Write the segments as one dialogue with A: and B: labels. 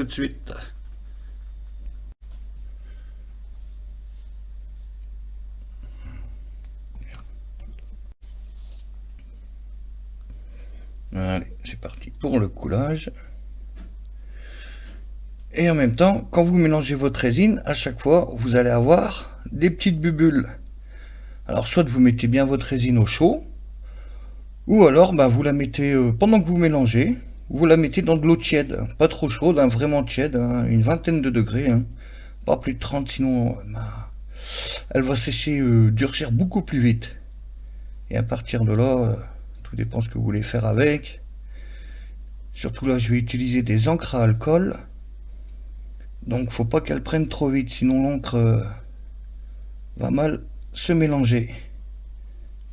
A: Tout de suite. Allez, c'est parti pour le coulage. Et en même temps, quand vous mélangez votre résine, à chaque fois, vous allez avoir des petites bulles. Alors, soit vous mettez bien votre résine au chaud, ou alors vous la mettez, pendant que vous mélangez, vous la mettez dans de l'eau tiède. Pas trop chaude, vraiment tiède, une vingtaine de degrés. Pas plus de 30, sinon elle va sécher, durcir beaucoup plus vite. Et à partir de là, tout dépend ce que vous voulez faire avec. Surtout là, je vais utiliser des encres à alcool. Donc faut pas qu'elle prenne trop vite, sinon l'encre va mal se mélanger.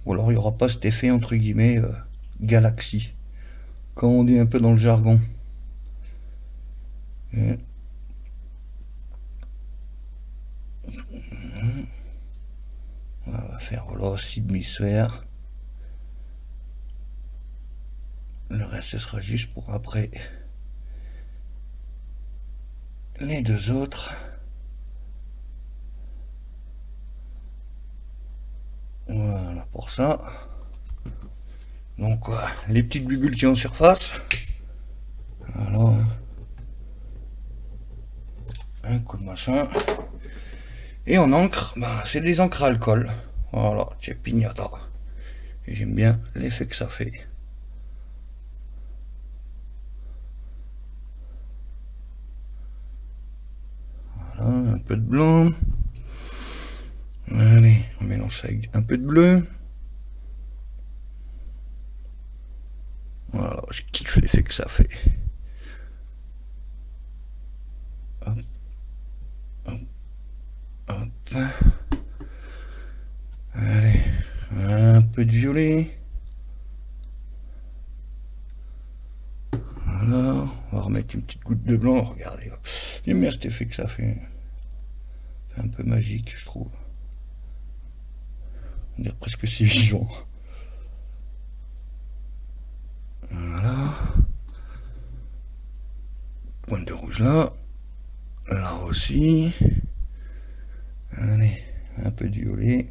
A: Ou alors il n'y aura pas cet effet entre guillemets galaxie, comme on dit un peu dans le jargon. Et on va faire voilà 6 demi-sphères. Le reste ce sera juste pour après les deux autres. Voilà pour ça. Donc les petites bulles qui ont en surface. Alors un coup de machin. Et en encre, c'est des encres à alcool. Voilà, c'est pignata. Et j'aime bien l'effet que ça fait. Voilà, un peu de blanc. Allez, on mélange ça avec un peu de bleu. Voilà, je kiffe l'effet que ça fait. Hop, hop, hop. Allez, un peu de violet. Voilà, on va remettre une petite goutte de blanc. Regardez, j'aime bien cet effet que ça fait. C'est un peu magique, je trouve. On dirait presque c'est vivant. Voilà. Pointe de rouge là. Là aussi. Allez, un peu de violet.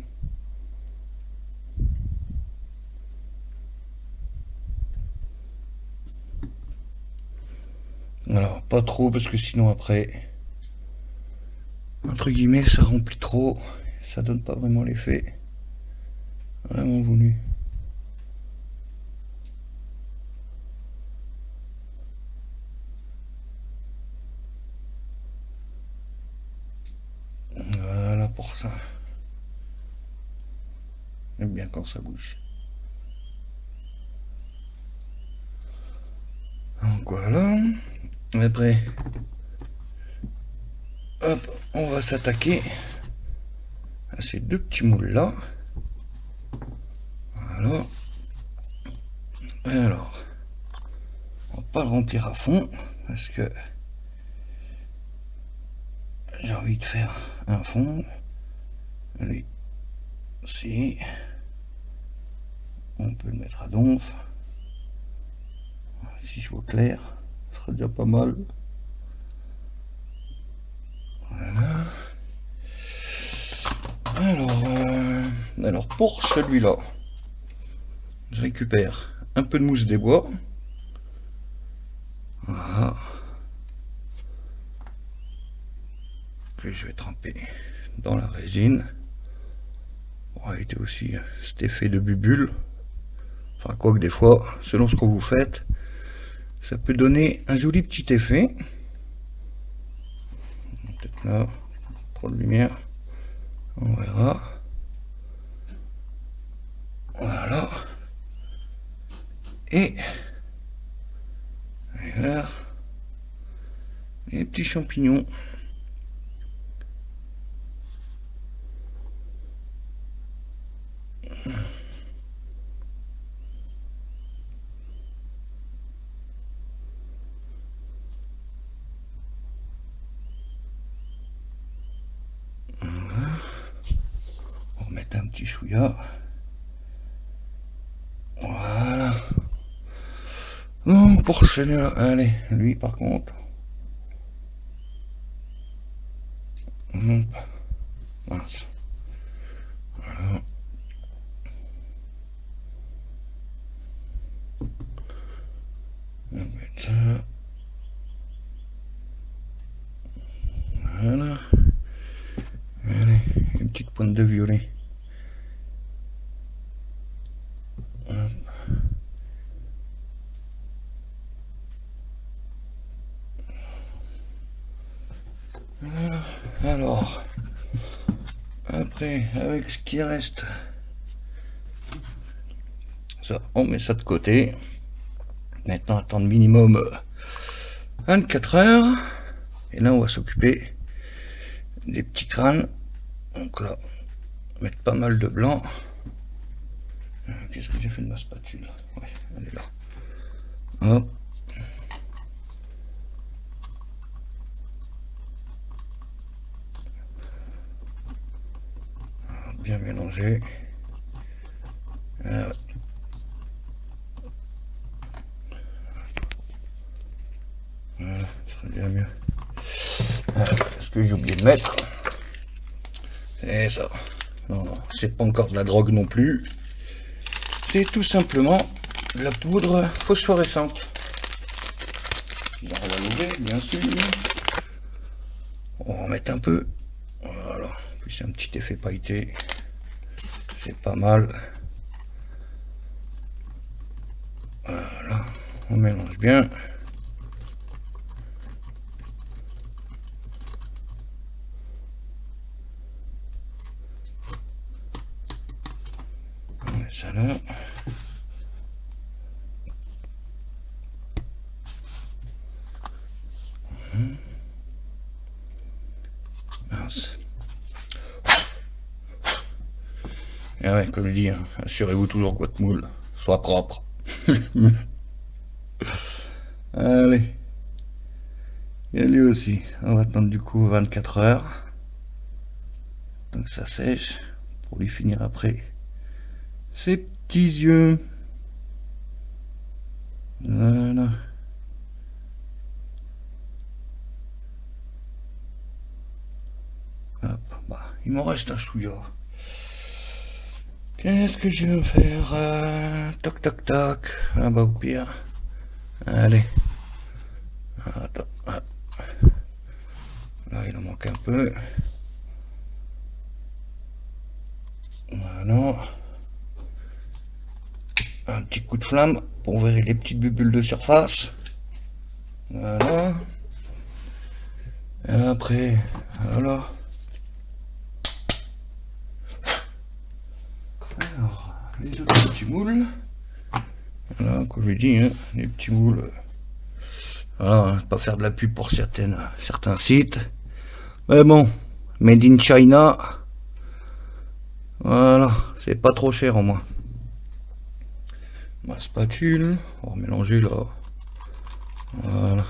A: Alors, pas trop parce que sinon après, entre guillemets, ça remplit trop. Ça donne pas vraiment l'effet vraiment voulu. Voilà pour ça. J'aime bien quand ça bouge. Donc voilà. Après, hop, on va s'attaquer à ces deux petits moules là. Voilà. Alors, on va pas le remplir à fond parce que j'ai envie de faire un fond. Allez, si on peut le mettre à donf. Si je vois clair, ce sera déjà pas mal. Voilà. Alors pour celui-là, je récupère un peu de mousse des bois. Voilà. Que je vais tremper dans la résine. Pour éviter aussi cet effet de bubule. Enfin, quoi que des fois, selon ce que vous faites, ça peut donner un joli petit effet. Peut-être là, trop de lumière. On verra. Voilà. Et là, les petits champignons. Voilà. On va mettre un petit chouïa. Voilà. Donc pour celui-là, allez, lui par contre, Mince. Voilà. On va mettre ça. Voilà. Allez, une petite pointe de violet. Hop. Voilà. Alors, après, avec ce qui reste, ça, on met ça de côté. Maintenant, attendre minimum 24 heures. Et là, on va s'occuper des petits crânes. Donc là, mettre pas mal de blanc. Qu'est-ce que j'ai fait de ma spatule? Ouais, elle est là. Hop. Bien mélanger. Voilà, ce serait bien mieux. Ce que j'ai oublié de mettre, c'est ça. Non, non, c'est pas encore de la drogue non plus. C'est tout simplement de la poudre phosphorescente. On va l'ouvrir, bien sûr. On va en mettre un peu. Voilà. En plus, c'est un petit effet pailleté. C'est pas mal. Voilà. On mélange bien. On met ça là. Mince. Et ouais, comme je dis, hein, assurez-vous toujours que votre moule soit propre. Allez. Et lui aussi. On va attendre du coup 24 heures. Donc ça sèche. Pour lui finir après ses petits yeux. Voilà. Hop, bah, il m'en reste un chouïa. Qu'est-ce que je vais me faire? Toc toc toc. Ah bah au pire. Allez. Attends. Ah. Là il en manque un peu. Voilà. Un petit coup de flamme pour ouvrir les petites bulles de surface. Voilà. Et après, voilà. Alors, les autres petits moules. Voilà, comme je dis, hein, les petits moules. Voilà, pas faire de la pub pour certains sites. Mais bon, made in China. Voilà, c'est pas trop cher au moins. Ma spatule, on va mélanger là. Voilà.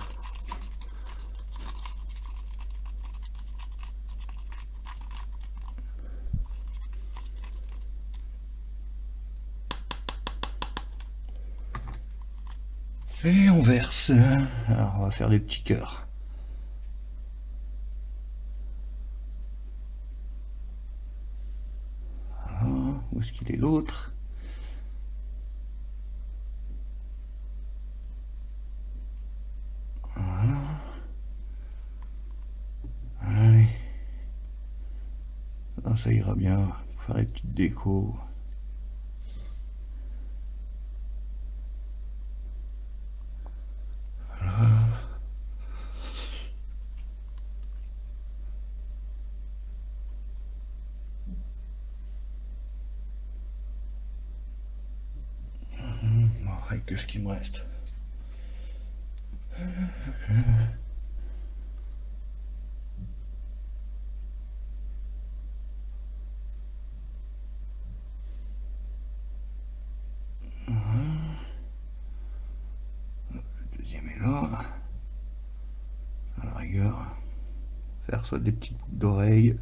A: Et on verse. Alors on va faire des petits cœurs. Voilà. Où est-ce qu'il est l'autre? Voilà. Allez. Là, ça ira bien pour faire les petites décos. Voilà. Bon, avec ce qu'il me reste. Le deuxième est là. À la rigueur, faire soit des petites boucles d'oreilles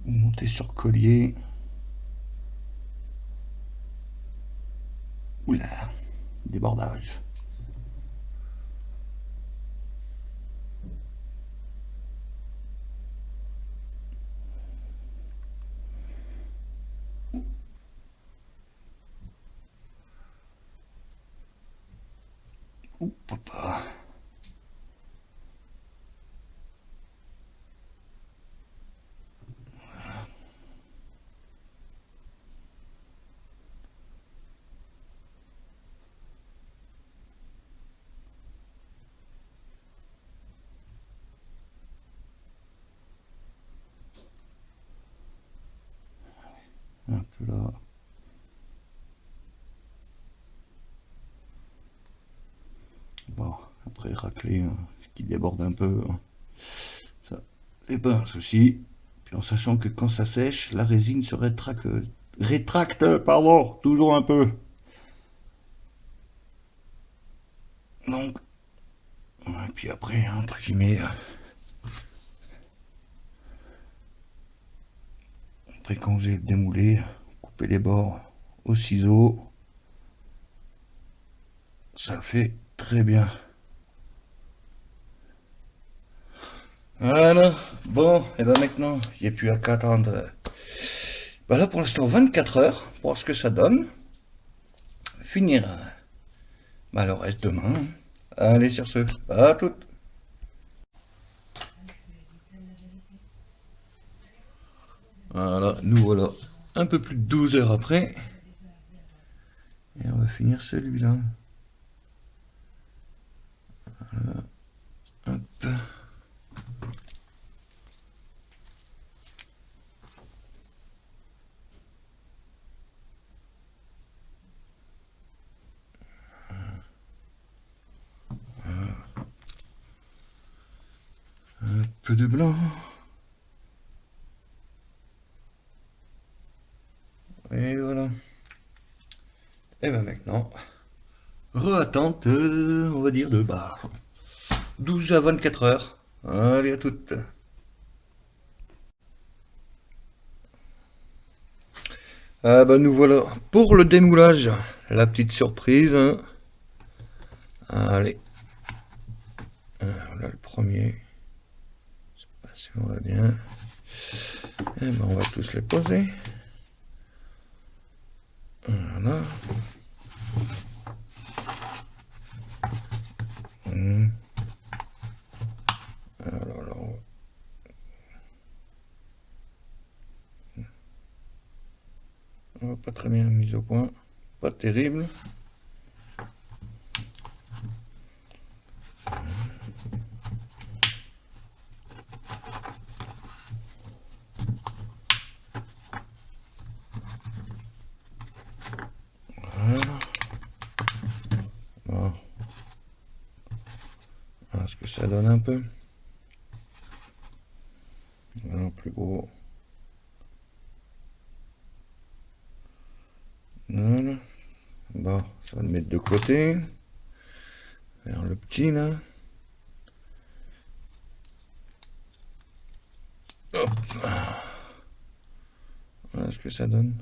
A: ou monter sur collier. Oula, débordage. Ouh, papa. Un peu là. Bon, après racler ce qui déborde un peu, ça c'est pas un souci. Puis en sachant que quand ça sèche, la résine se rétracte, pardon, toujours un peu. Donc, et puis après, entre guillemets, après quand vous avez démoulé, coupez les bords au ciseau. Ça le fait très bien. Voilà. Bon, et ben maintenant, il n'y a plus qu'à attendre. Bah là pour l'instant 24 heures pour voir ce que ça donne. Finir bah, le reste demain. Allez sur ce, à toutes. Voilà, nous voilà un peu plus de 12 heures après. Et on va finir celui-là. Hop. Un peu de blanc. Et voilà. Et ben maintenant, re-attente, on va dire de 12 à 24 heures. Allez à toutes. Ah bah nous voilà pour le démoulage. La petite surprise, hein. Allez. Voilà le premier. Je sais pas si on va bien. Et ben on va tous les poser. Voilà. Alors là, on va pas très bien mise au point. Pas terrible. Voilà. Bon. Voilà ce que ça donne un peu. Voilà, plus gros. Voilà. Bon, ça va le mettre de côté. Vers le petit là. Hop. Voilà ce que ça donne.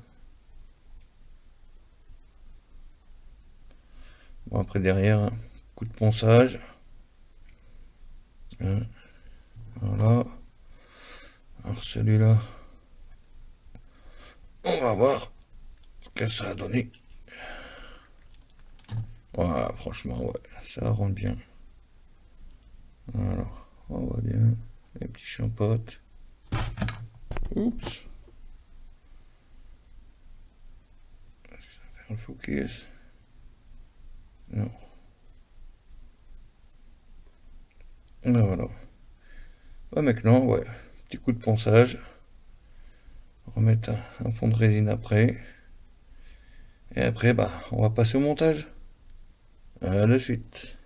A: Bon, après derrière, coup de ponçage. Voilà. Alors celui-là, on va voir ce que ça a donné. Voilà, franchement, ouais, ça rend bien. Alors, on voit bien les petits champottes. Oups. Est-ce que ça va faire le focus? Non. Ben voilà. Bah maintenant, ouais, petit coup de ponçage. Remettre un fond de résine après. Et après, bah, on va passer au montage. À de suite.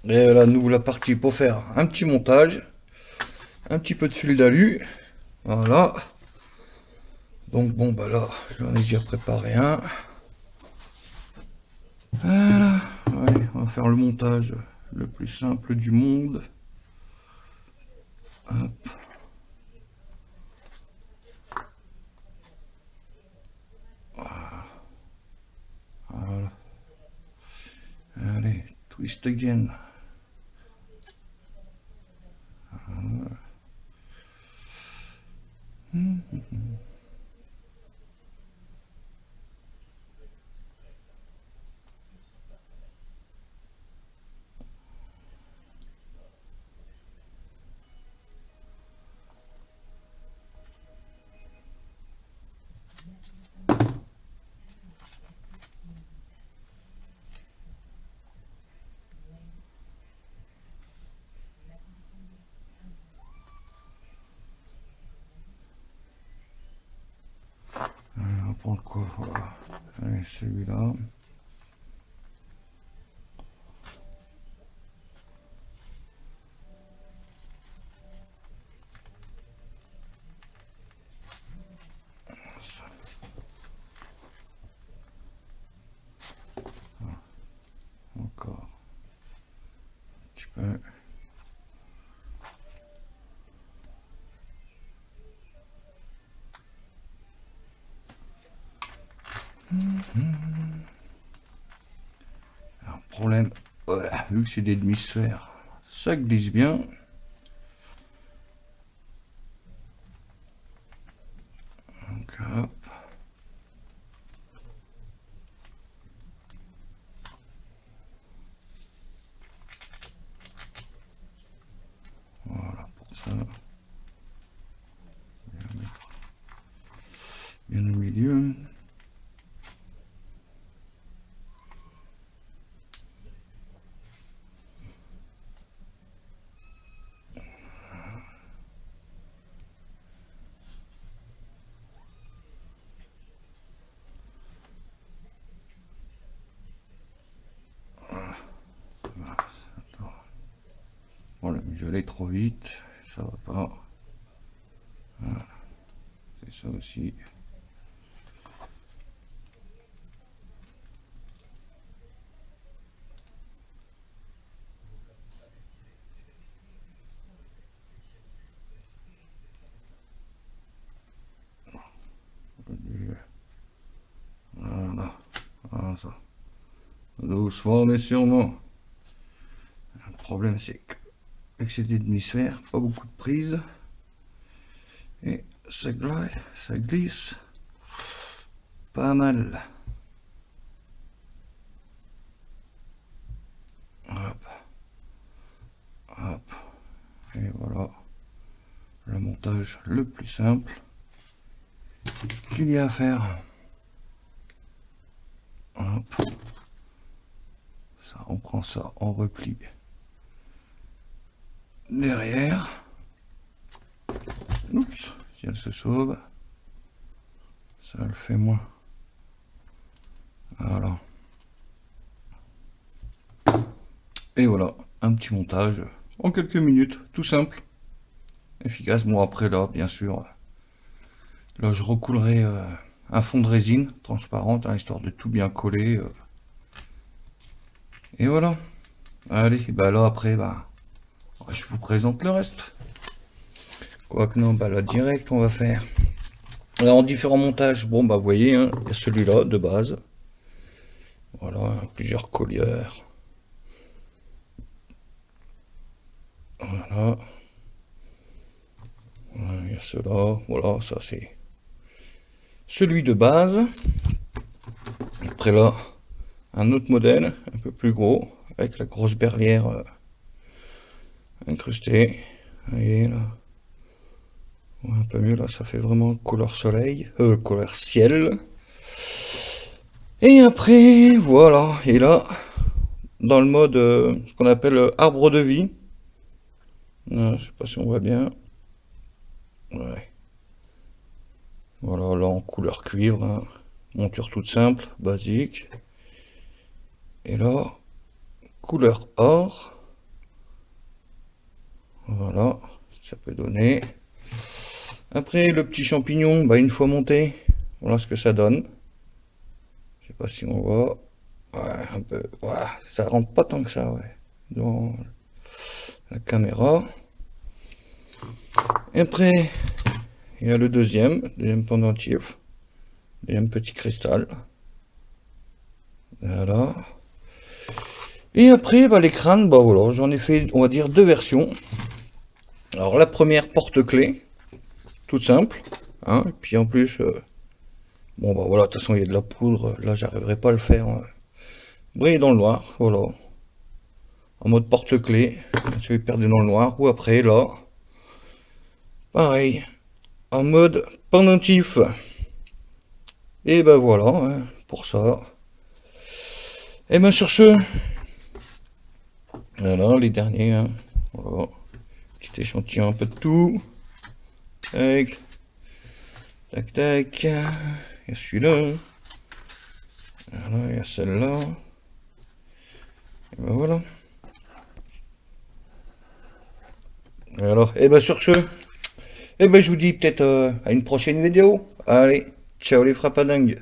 A: Et là, nous voilà partis pour faire un petit montage. Un petit peu de fil d'alu. Voilà. Donc bon, bah là, j'en ai déjà préparé un. Voilà. Allez, on va faire le montage le plus simple du monde. Hop. Voilà. Allez, twist again. Voilà. Ouais, celui-là. Encore un petit peu. Alors, problème, voilà, vu que c'est des demi-sphères, ça glisse bien. Donc, hop. Voilà pour ça. Bien au milieu. Voilà, mais j'allais trop vite, ça va pas. Voilà. C'est ça aussi. Voilà, voilà ça. Doucement mais sûrement. Le problème c'est que avec ces demi-sphères, pas beaucoup de prise. Et ça glisse pas mal. Hop. Hop. Et voilà. Le montage le plus simple qu'il y a à faire. Hop. Ça, on prend ça en repli derrière. Oups, si elle se sauve, ça le fait moins. Voilà. Et voilà, un petit montage en quelques minutes, tout simple, efficace. Bon après là, bien sûr, là je recoulerai un fond de résine transparente, hein, histoire de tout bien coller. Et voilà. Allez, bah là après, bah, je vous présente le reste. Quoique non, bah là direct on va faire. Alors en différents montages, bon bah vous voyez, hein, il y a celui-là de base. Voilà, plusieurs colliers. Voilà. Il y a cela, voilà, ça c'est celui de base. Après là, un autre modèle, un peu plus gros, avec la grosse berlière incrustée. Vous voyez là. Ouais, un peu mieux là, ça fait vraiment couleur soleil, couleur ciel. Et après, voilà, et là, dans le mode, ce qu'on appelle arbre de vie. Je sais pas si on voit bien. Ouais. Voilà, là en couleur cuivre, hein. Monture toute simple, basique. Et là, couleur or. Voilà, ça peut donner. Après, le petit champignon, bah, une fois monté, voilà ce que ça donne. Je sais pas si on voit. Ouais, un peu. Ouais, ça rentre pas tant que ça, ouais. Dans la caméra. Et après, il y a le deuxième pendentif. Deuxième petit cristal. Voilà. Et après, bah, les crânes, bah voilà, j'en ai fait, on va dire, deux versions. Alors la première porte-clés, toute simple, hein, et puis en plus, bon bah voilà, de toute façon il y a de la poudre, là j'arriverai pas à le faire, briller dans le noir, voilà, en mode porte-clés, si vous perdez dans le noir, ou après là, pareil, en mode pendentif, et ben voilà, hein, pour ça. Et ben sur ce, voilà les derniers, hein, voilà. Petit échantillon un peu de tout. Tac. Tac tac. Et celui-là. celle-là. Et ben voilà. Et alors, et ben sur ce, et ben je vous dis peut-être à une prochaine vidéo. Allez, ciao les frappadingues.